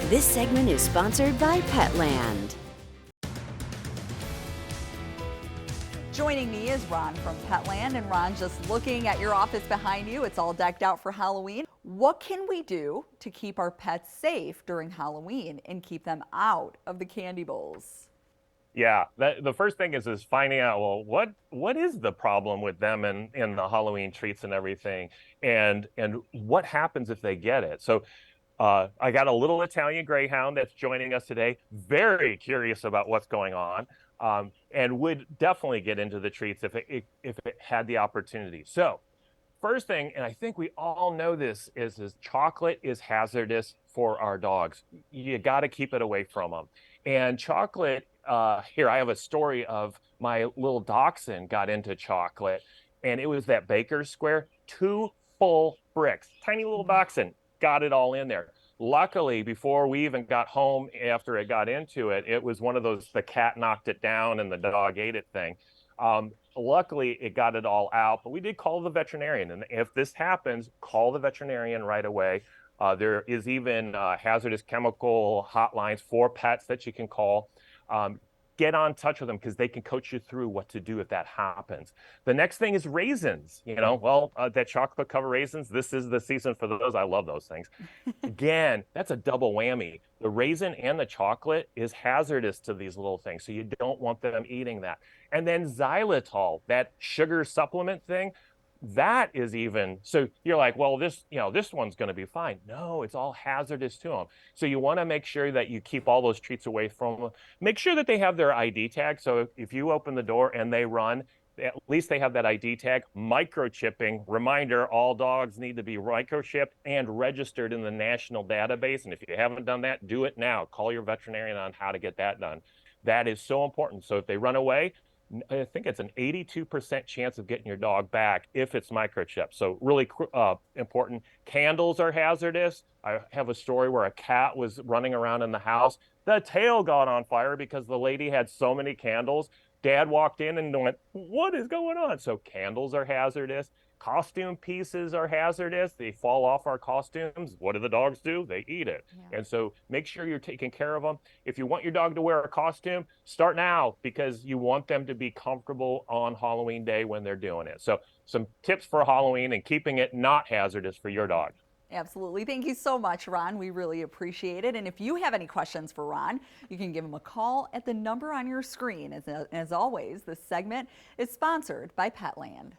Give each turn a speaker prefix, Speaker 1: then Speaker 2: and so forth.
Speaker 1: This segment is sponsored by Petland.
Speaker 2: Joining me is Ron from Petland, and Ron, just looking at your office behind you, it's all decked out for Halloween. What can we do to keep our pets safe during Halloween and keep them out of the candy bowls?
Speaker 3: Yeah, the first thing is finding out, well, what is the problem with them and the Halloween treats and everything, and what happens if they get it? So I got a little Italian Greyhound that's joining us today, very curious about what's going on, and would definitely get into the treats if it had the opportunity. So first thing, and I think we all know this, is chocolate is hazardous for our dogs. You got to keep it away from them. And chocolate, here, I have a story of my little dachshund got into chocolate, and it was that baker's square, 2 full bricks, tiny little dachshund, got it all in there. Luckily, before we even got home after it got into it, it was one of those, the cat knocked it down and the dog ate it thing. Luckily, it got it all out, but we did call the veterinarian. And if this happens, call the veterinarian right away. There is even hazardous chemical hotlines for pets that you can call. Get on touch with them because they can coach you through what to do if that happens. The next thing is raisins. That chocolate covered raisins, this is the season for those. I love those things. Again, that's a double whammy. The raisin and the chocolate is hazardous to these little things, so you don't want them eating that. And then xylitol, that sugar supplement thing, that is even, so you're like, well, this one's going to be fine. No, it's all hazardous to them. So you want to make sure that you keep all those treats away from them. Make sure that they have their ID tag. So if you open the door and they run, at least they have that ID tag. Microchipping, reminder, all dogs need to be microchipped and registered in the national database. And if you haven't done that, do it now. Call your veterinarian on how to get that done. That is so important. So if they run away, I think it's an 82% chance of getting your dog back if it's microchipped. So really important. Candles are hazardous. I have a story where a cat was running around in the house. The tail got on fire because the lady had so many candles. Dad walked in and went, what is going on? So candles are hazardous. Costume pieces are hazardous. They fall off our costumes. What do the dogs do? They eat it. Yeah. And so make sure you're taking care of them. If you want your dog to wear a costume, start now because you want them to be comfortable on Halloween day when they're doing it. So some tips for Halloween and keeping it not hazardous for your dog.
Speaker 2: Absolutely. Thank you so much, Ron. We really appreciate it. And if you have any questions for Ron, you can give him a call at the number on your screen. As always, this segment is sponsored by Petland.